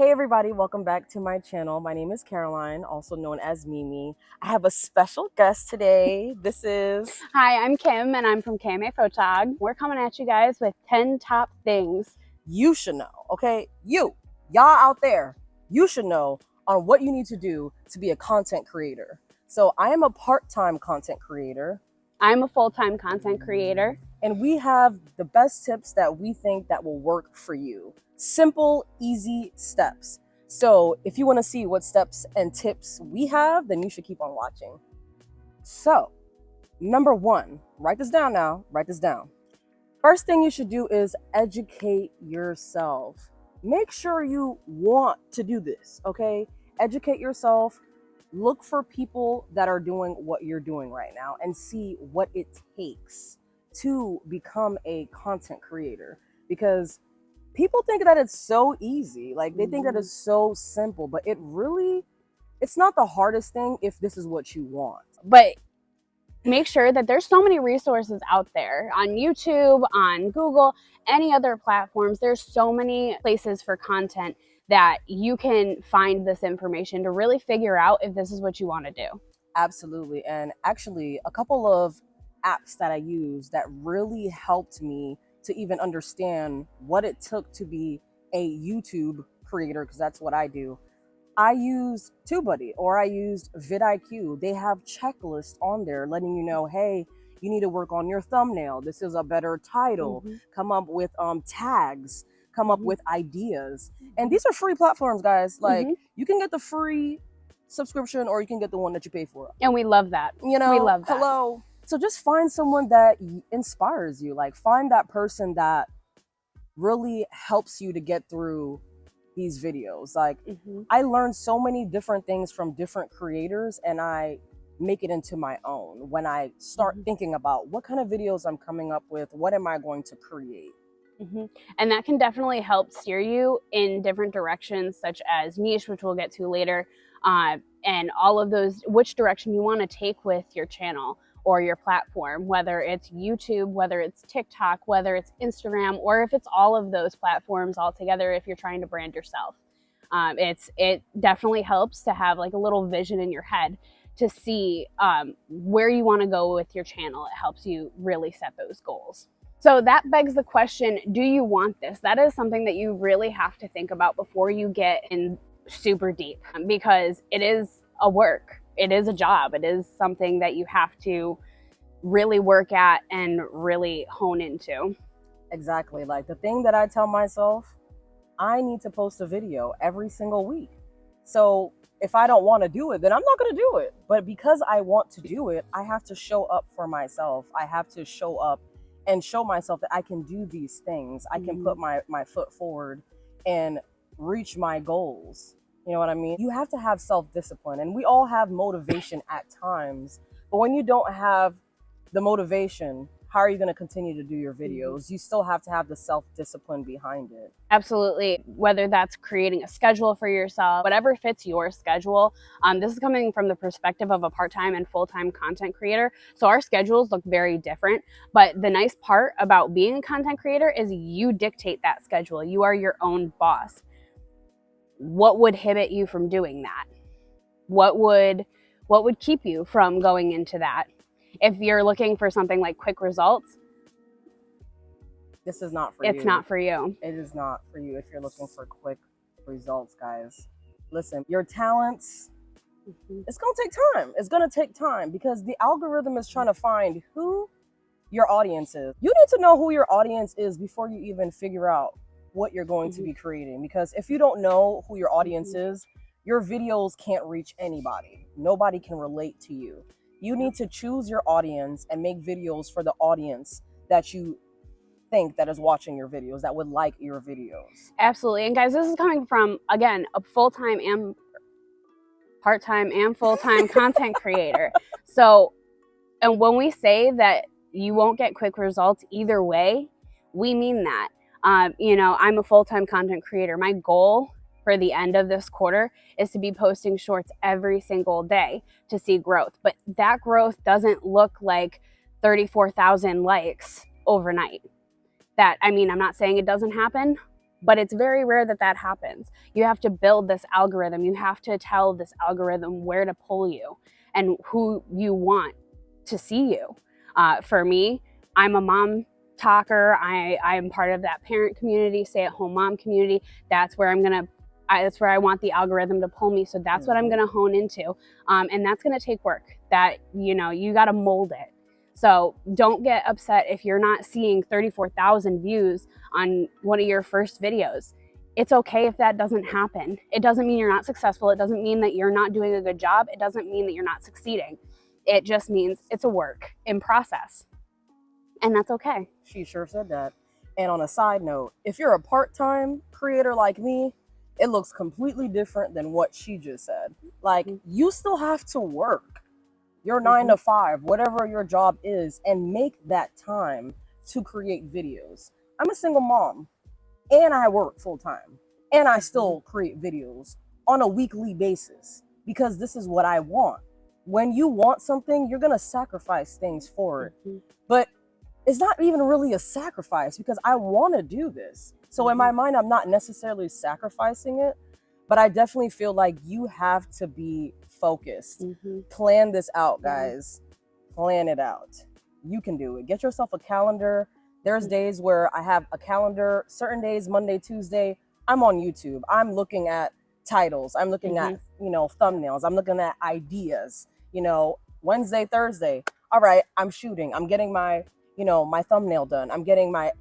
Hey everybody, welcome back to my channel. My name is Caroline, also known as Mimi. I have a special guest today. This is... Hi, I'm Kim and I'm from KMA Photog. We're coming at you guys with 10 top things you should know, okay? Y'all out there, you should know on what you need to do to be a content creator. So I am a part-time content creator. I'm a full-time content creator. And we have the best tips that we think that will work for you. Simple, easy steps. So if you want to see what steps and tips we have, then you should keep on watching. So, number one, write this down now, write this down. First thing you should do is educate yourself. Make sure you want to do this, okay? Educate yourself. Look for people that are doing what you're doing right now and see what it takes to become a content creator, because people think that it's so easy. Like they think that it's so simple, but it's not the hardest thing if this is what you want. But make sure that there's so many resources out there on YouTube, on Google, any other platforms. There's so many places for content that you can find this information to really figure out if this is what you want to do. Absolutely. And actually a couple of apps that I use that really helped me to even understand what it took to be a YouTube creator, because that's what I do. I use TubeBuddy or I used vidIQ. They have checklists on there letting you know, hey, you need to work on your thumbnail. This is a better title. Come up with tags, come up with ideas. And these are free platforms, guys. Like you can get the free subscription or you can get the one that you pay for. And we love that. You know, we love that. Hello. So just find someone that inspires you. Like find that person that really helps you to get through these videos. Like I learned so many different things from different creators and I make it into my own when I start thinking about what kind of videos I'm coming up with, what am I going to create. And that can definitely help steer you in different directions, such as niche, which we'll get to later, and all of those, which direction you want to take with your channel or your platform, whether it's YouTube, whether it's TikTok, whether it's Instagram, or if it's all of those platforms all together if you're trying to brand yourself. It definitely helps to have like a little vision in your head to see where you want to go with your channel. It helps you really set those goals. So that begs the question, do you want this? That is something that you really have to think about before you get in super deep, because it is a work. It is a job. It is something that you have to really work at and really hone into. Exactly. Like the thing that I tell myself, I need to post a video every single week. So if I don't want to do it, then I'm not going to do it. But because I want to do it, I have to show up for myself. I have to show up and show myself that I can do these things. I can put my foot forward and reach my goals. You know what I mean? You have to have self-discipline, and we all have motivation at times, but when you don't have the motivation, how are you going to continue to do your videos? You still have to have the self-discipline behind it. Absolutely. Whether that's creating a schedule for yourself, whatever fits your schedule. This is coming from the perspective of a part-time and full-time content creator. So our schedules look very different, but the nice part about being a content creator is you dictate that schedule. You are your own boss. What would inhibit you from doing that? What would keep you from going into that? If you're looking for something like quick results, this is not for you. It's not for you. It is not for you if you're looking for quick results, guys. Listen, your talents, it's going to take time. It's going to take time because the algorithm is trying to find who your audience is. You need to know who your audience is before you even figure out what you're going to be creating, because if you don't know who your audience is, your videos can't reach anybody. Nobody can relate to you. You need to choose your audience and make videos for the audience that you think that is watching your videos, that would like your videos. Absolutely. And guys, this is coming from, again, a full-time and part-time and full-time content creator. So, and when we say that you won't get quick results either way, we mean that. You know, I'm a full-time content creator. My goal for the end of this quarter is to be posting shorts every single day to see growth. But that growth doesn't look like 34,000 likes overnight. That, I mean, I'm not saying it doesn't happen, but it's very rare that that happens. You have to build this algorithm. You have to tell this algorithm where to pull you and who you want to see you. For me, I'm a mom talker. I'm part of that parent community, stay-at-home mom community. That's where that's where I want the algorithm to pull me. So that's what I'm gonna hone into. And that's gonna take work. That, you gotta mold it. So don't get upset if you're not seeing 34,000 views on one of your first videos. It's okay if that doesn't happen. It doesn't mean you're not successful. It doesn't mean that you're not doing a good job. It doesn't mean that you're not succeeding. It just means it's a work in process. And that's okay. She sure said that. And on a side note, if you're a part-time creator like me, it looks completely different than what she just said. Like, you still have to work your 9 to 5, whatever your job is, and make that time to create videos. I'm a single mom and I work full-time and I still create videos on a weekly basis because this is what I want. When you want something, you're gonna sacrifice things for it. But it's not even really a sacrifice because I want to do this. So in my mind, I'm not necessarily sacrificing it, but I definitely feel like you have to be focused. Plan this out, guys. Plan it out. You can do it. Get yourself a calendar. There's days where I have a calendar, certain days, Monday, Tuesday, I'm on YouTube. I'm looking at titles. I'm looking at, thumbnails. I'm looking at ideas. Wednesday, Thursday, all right, I'm shooting. I'm getting my my thumbnail done. I'm getting my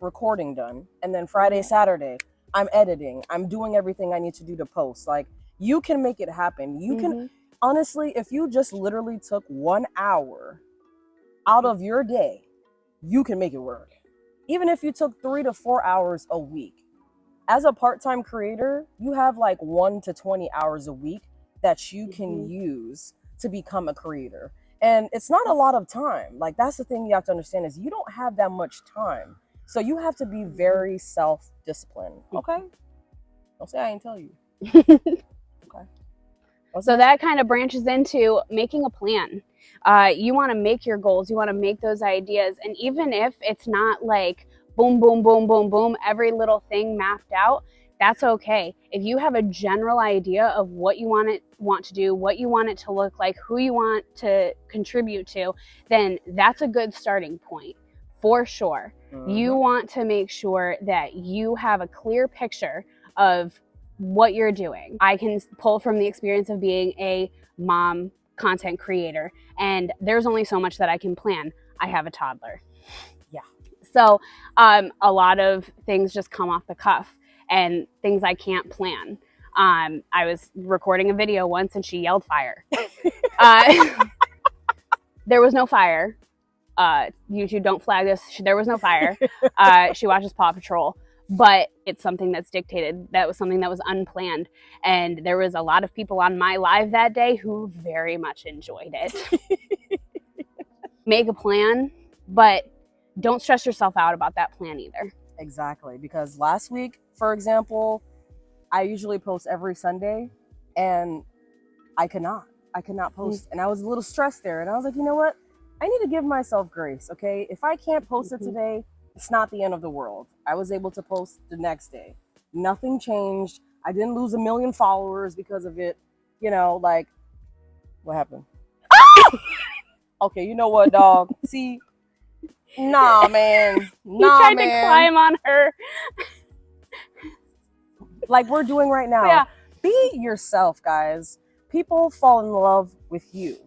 recording done. And then Friday, Saturday, I'm editing. I'm doing everything I need to do to post. Like, you can make it happen. You can, honestly, if you just literally took 1 hour out of your day, you can make it work. Even if you took 3 to 4 hours a week. As a part-time creator, you have like 1 to 20 hours a week that you can use to become a creator. And it's not a lot of time. Like, that's the thing you have to understand is you don't have that much time. So you have to be very self-disciplined. Okay? Don't say I ain't tell you. Okay. So that kind of branches into making a plan. You want to make your goals. You want to make those ideas. And even if it's not like boom, boom, boom, boom, boom, every little thing mapped out, that's okay. If you have a general idea of what you want to do, what you want it to look like, who you want to contribute to, then that's a good starting point for sure. You want to make sure that you have a clear picture of what you're doing. I can pull from the experience of being a mom content creator, and there's only so much that I can plan. I have a toddler. Yeah. So a lot of things just come off the cuff and things I can't plan. I was recording a video once and she yelled fire. There was no fire. YouTube, don't flag this. There was no fire. She watches Paw Patrol, but it's something that's dictated. That was something that was unplanned. And there was a lot of people on my live that day who very much enjoyed it. Make a plan, but don't stress yourself out about that plan either. Exactly. Because last week, for example, I usually post every Sunday and I could not post. And I was a little stressed there. And I was like, you know what? I need to give myself grace, okay? If I can't post it today, it's not the end of the world. I was able to post the next day. Nothing changed. I didn't lose 1 million followers because of it. Like, what happened? Okay, you know what, dog? See? Nah, man. He tried to climb on her. Like we're doing right now. Yeah. Be yourself, guys. People fall in love with you.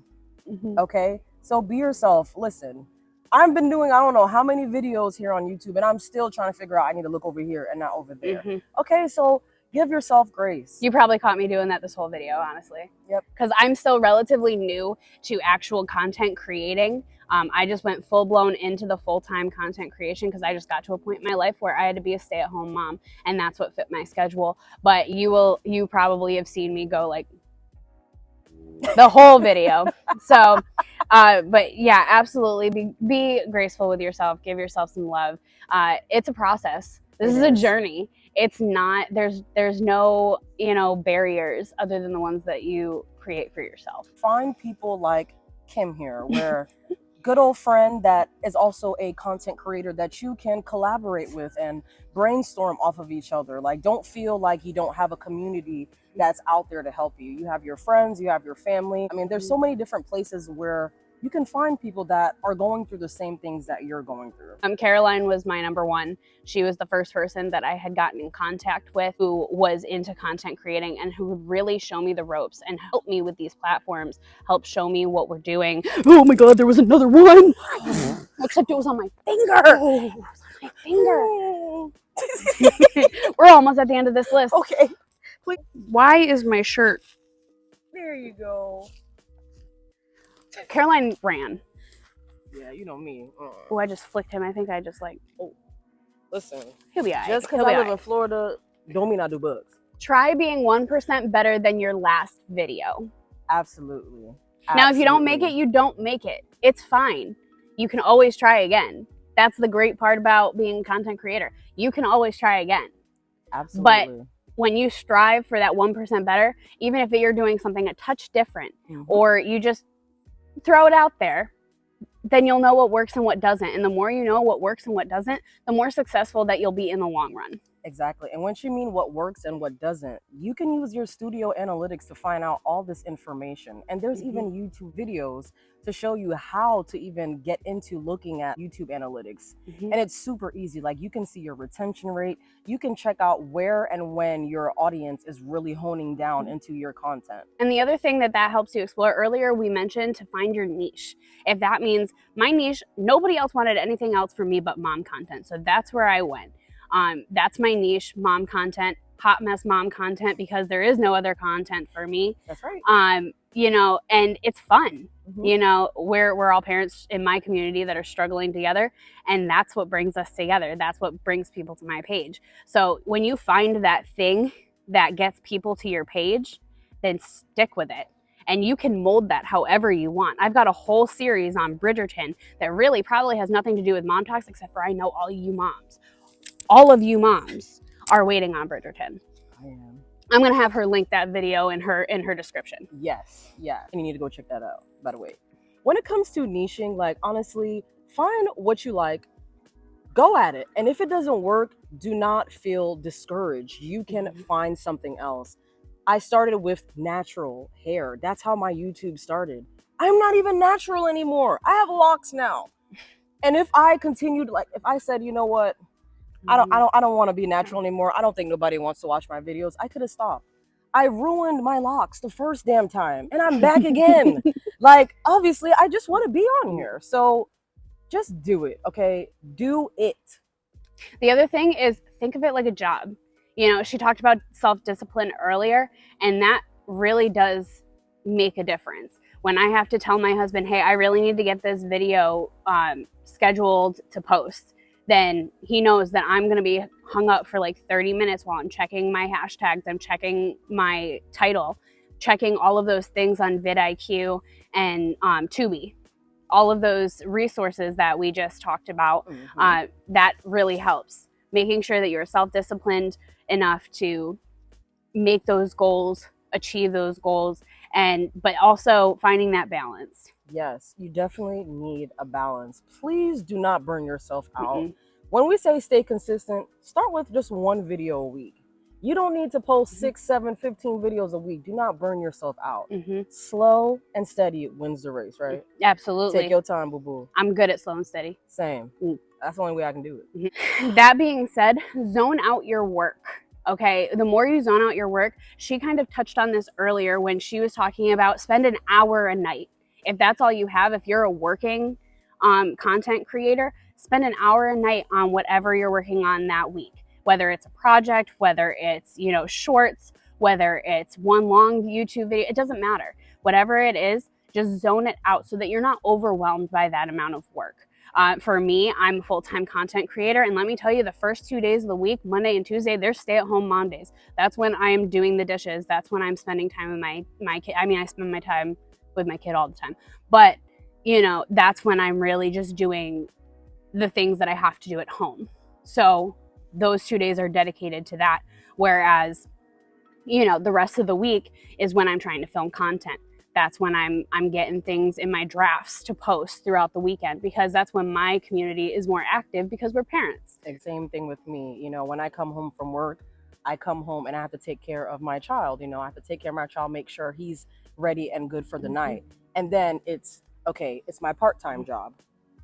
Okay? So be yourself. Listen, I've been doing, I don't know how many videos here on YouTube, and I'm still trying to figure out I need to look over here and not over there. Okay, so give yourself grace. You probably caught me doing that this whole video, honestly. Yep. Because I'm still relatively new to actual content creating. I just went full-blown into the full-time content creation because I just got to a point in my life where I had to be a stay-at-home mom, and that's what fit my schedule. But you probably have seen me go like the whole video. So, but yeah, absolutely be graceful with yourself. Give yourself some love. It's a process. This is a journey. It's not, there's no, barriers other than the ones that you create for yourself. Find people like Kim here where good old friend that is also a content creator that you can collaborate with and brainstorm off of each other. Like, don't feel like you don't have a community that's out there to help you. You have your friends, you have your family. I mean, there's so many different places where you can find people that are going through the same things that you're going through. Caroline was my number one. She was the first person that I had gotten in contact with who was into content creating and who would really show me the ropes and help me with these platforms, help show me what we're doing. Oh my God, there was another one. Except it was on my finger. It was on my finger. We're almost at the end of this list. Okay. Please. Why is my shirt? There you go. Caroline ran. Yeah, you know me. Oh, I just flicked him. I think I just like, oh. Listen. He'll be all right. Just because I live in Florida, don't mean I do bugs. Try being 1% better than your last video. Absolutely. Now, if you don't make it, you don't make it. It's fine. You can always try again. That's the great part about being a content creator. You can always try again. Absolutely. But when you strive for that 1% better, even if you're doing something a touch different, or you just throw it out there, then you'll know what works and what doesn't. And the more you know what works and what doesn't, the more successful that you'll be in the long run. Exactly. And once you mean what works and what doesn't, you can use your studio analytics to find out all this information. And there's even YouTube videos to show you how to even get into looking at YouTube analytics. And it's super easy. Like, you can see your retention rate. You can check out where and when your audience is really honing down into your content. And the other thing that helps you explore, earlier we mentioned to find your niche. If that means my niche, nobody else wanted anything else from me but mom content. So that's where I went. That's my niche, mom content, hot mess mom content, because there is no other content for me. That's right. You know, and it's fun. You know, we're all parents in my community that are struggling together, and that's what brings us together. That's what brings people to my page. So when you find that thing that gets people to your page, then stick with it. And you can mold that however you want. I've got a whole series on Bridgerton that really probably has nothing to do with mom talks, except for I know all you moms. All of you moms are waiting on Bridgerton. I am. I'm gonna have her link that video in her description. Yes, yeah. And you need to go check that out, by the way. When it comes to niching, like, honestly, find what you like, go at it. And if it doesn't work, do not feel discouraged. You can find something else. I started with natural hair. That's how my YouTube started. I'm not even natural anymore. I have locks now. And if I continued, like, if I said, you know what, I don't want to be natural anymore, I don't think nobody wants to watch my videos, I could have stopped. I ruined my locks the first damn time, and I'm back again. Like, obviously, I just want to be on here. So just do it, okay? Do it. The other thing is, think of it like a job. You know, she talked about self-discipline earlier, and that really does make a difference. When I have to tell my husband, hey, I really need to get this video scheduled to post, then he knows that I'm going to be hung up for like 30 minutes while I'm checking my hashtags, I'm checking my title, checking all of those things on vidIQ and Tubi. All of those resources that we just talked about, that really helps. Making sure that you're self-disciplined enough to make those goals, achieve those goals, but also finding that balance. Yes, you definitely need a balance. Please do not burn yourself out. When we say stay consistent, start with just one video a week. You don't need to post 6, 7, 15 videos a week. Do not burn yourself out. Slow and steady wins the race, right? Absolutely. Take your time, boo-boo. I'm good at slow and steady. Same. That's the only way I can do it. That being said, zone out your work. Okay, the more you zone out your work, she kind of touched on this earlier when she was talking about spend an hour a night. If that's all you have, if you're a working content creator, spend an hour a night on whatever you're working on that week. Whether it's a project, whether it's, you know, shorts, whether it's one long YouTube video, it doesn't matter. Whatever it is, just zone it out so that you're not overwhelmed by that amount of work. For me, I'm a full-time content creator, and let me tell you, the first 2 days of the week, Monday and Tuesday, they're stay-at-home mom days. That's when I am doing the dishes. That's when I'm spending time with my kid. I mean, I spend my time with my kid all the time, but you know, that's when I'm really just doing the things that I have to do at home. So those 2 days are dedicated to that. Whereas, you know, the rest of the week is when I'm trying to film content. that's when I'm getting things in my drafts to post throughout the weekend, because that's when my community is more active because we're parents. Same thing with me. You know, when I come home from work, I come home and I have to take care of my child. You know, I have to take care of my child, make sure he's ready and good for the night. And then it's okay, it's my part-time job.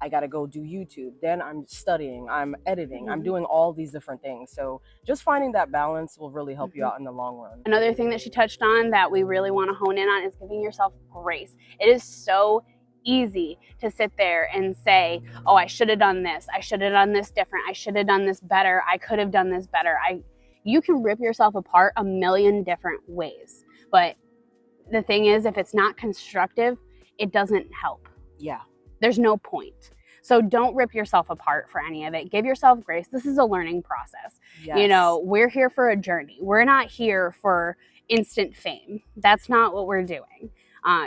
I got to go do YouTube. Then I'm studying, I'm editing, I'm doing all these different things. So just finding that balance will really help you out in the long run. Another thing that she touched on that we really want to hone in on is giving yourself grace. It is so easy to sit there and say, oh, I should have done this. I should have done this different. I should have done this better. I could have done this better. You can rip yourself apart a million different ways. But the thing is, if it's not constructive, it doesn't help. Yeah. There's no point. So don't rip yourself apart for any of it. Give yourself grace. This is a learning process. Yes. You know, we're here for a journey. We're not here for instant fame. That's not what we're doing.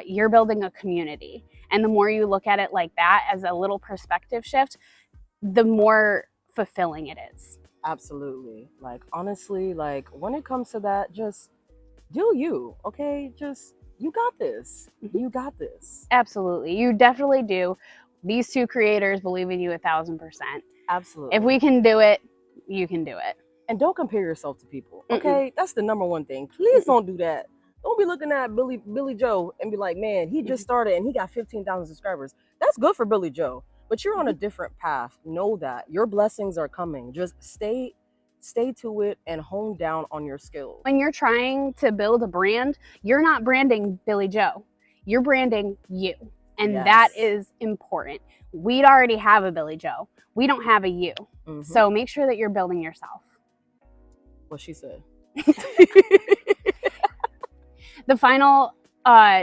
You're building a community. And the more you look at it like that, as a little perspective shift, the more fulfilling it is. Absolutely. Like, honestly, like when it comes to that, just do you, okay? Just, you got this. You got this. Absolutely. You definitely do. These two creators believe in you 1,000%. Absolutely. If we can do it, you can do it. And don't compare yourself to people, okay? That's the number one thing. Please don't do that. Don't be looking at Billy Joe and be like, man, he just started and he got 15,000 subscribers. That's good for Billy Joe, but you're on a different path. Know that your blessings are coming. Just stay to it and hone down on your skills. When you're trying to build a brand, you're not branding Billy Joe. You're branding you. And that is important. We'd already have a Billy Joe. We don't have a you. So make sure that you're building yourself. What she said. The final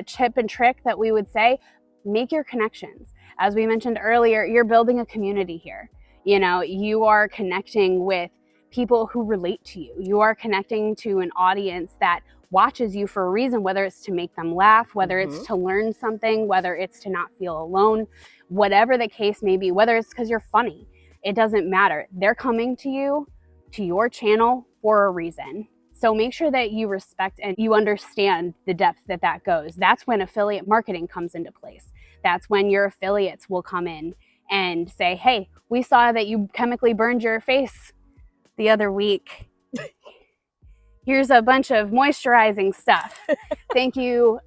tip and trick that we would say, make your connections. As we mentioned earlier, you're building a community here. You know, you are connecting with people who relate to you. You are connecting to an audience that watches you for a reason, whether it's to make them laugh, whether it's to learn something, whether it's to not feel alone, whatever the case may be, whether it's because you're funny, it doesn't matter. They're coming to you, to your channel for a reason. So make sure that you respect and you understand the depth that goes. That's when affiliate marketing comes into place. That's when your affiliates will come in and say, hey, we saw that you chemically burned your face the other week. Here's a bunch of moisturizing stuff. Thank you,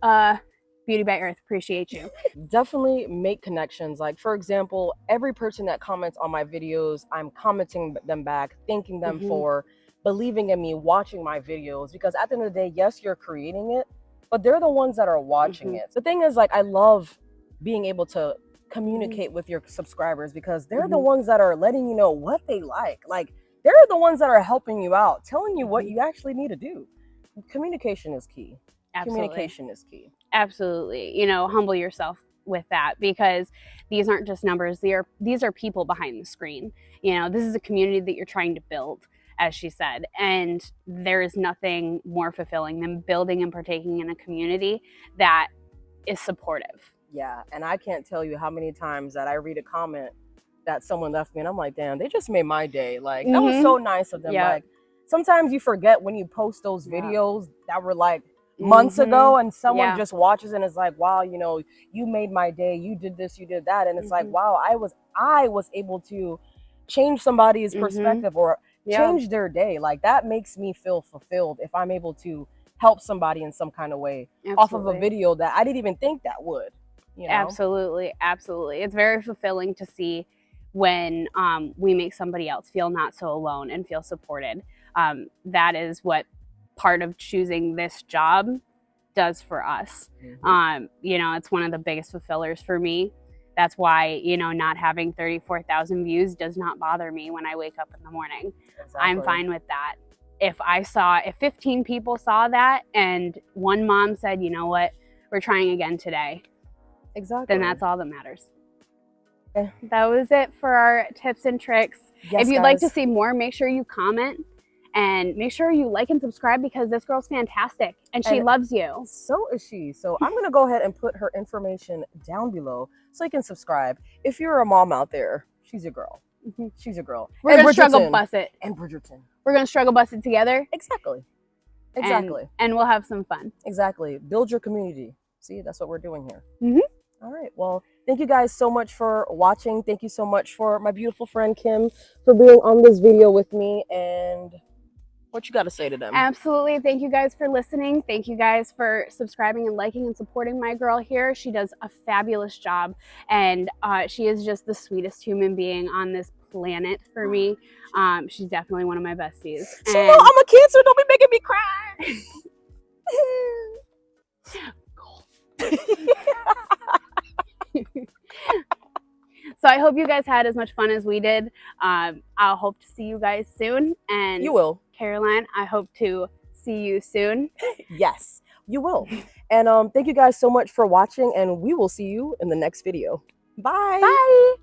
Beauty by Earth. Appreciate you. Definitely make connections. Like, for example, every person that comments on my videos, I'm commenting them back, thanking them for believing in me, watching my videos. Because at the end of the day, yes, you're creating it, but they're the ones that are watching it. The thing is, like, I love being able to communicate with your subscribers because they're the ones that are letting you know what they like. Like, they're the ones that are helping you out, telling you what you actually need to do. Communication is key. Absolutely. Communication is key. Absolutely. You know, humble yourself with that, because these aren't just numbers. These are people behind the screen. You know, this is a community that you're trying to build, as she said. And there is nothing more fulfilling than building and partaking in a community that is supportive. Yeah. And I can't tell you how many times that I read a comment that someone left me and I'm like, damn, they just made my day. Like, that was so nice of them. Like, sometimes you forget when you post those videos that were like months ago, and someone just watches and is like, wow, you know, you made my day, you did this, you did that, and it's like, wow, I was able to change somebody's perspective or change their day. Like, that makes me feel fulfilled if I'm able to help somebody in some kind of way off of a video that I didn't even think that would, you know? Absolutely. It's very fulfilling to see when we make somebody else feel not so alone and feel supported. That is what part of choosing this job does for us. You know, it's one of the biggest fulfillers for me. That's why, you know, not having 34,000 views does not bother me when I wake up in the morning. I'm fine with that. If 15 people saw that and one mom said, you know what, we're trying again today, then that's all that matters. That was it for our tips and tricks. If you'd like to see more, make sure you comment and make sure you like and subscribe, because this girl's fantastic and she loves you. So is she. So I'm going to go ahead and put her information down below so you can subscribe. If you're a mom out there, she's your girl. She's your girl. We're going to struggle bus it. And Bridgerton. We're going to struggle bus it together. Exactly. And we'll have some fun. Exactly. Build your community. See, that's what we're doing here. Mhm. All right. Well, thank you guys so much for watching. Thank you so much for my beautiful friend Kim for being on this video with me. And what you got to say to them? Absolutely. Thank you guys for listening. Thank you guys for subscribing and liking and supporting my girl here. She does a fabulous job, and she is just the sweetest human being on this planet for me. She's definitely one of my besties. She know I'm a Cancer. Don't be making me cry. So I hope you guys had as much fun as we did. I'll hope to see you guys soon. And You will. Caroline, I hope to see you soon. Yes, you will. And thank you guys so much for watching, and we will see you in the next video. Bye. Bye.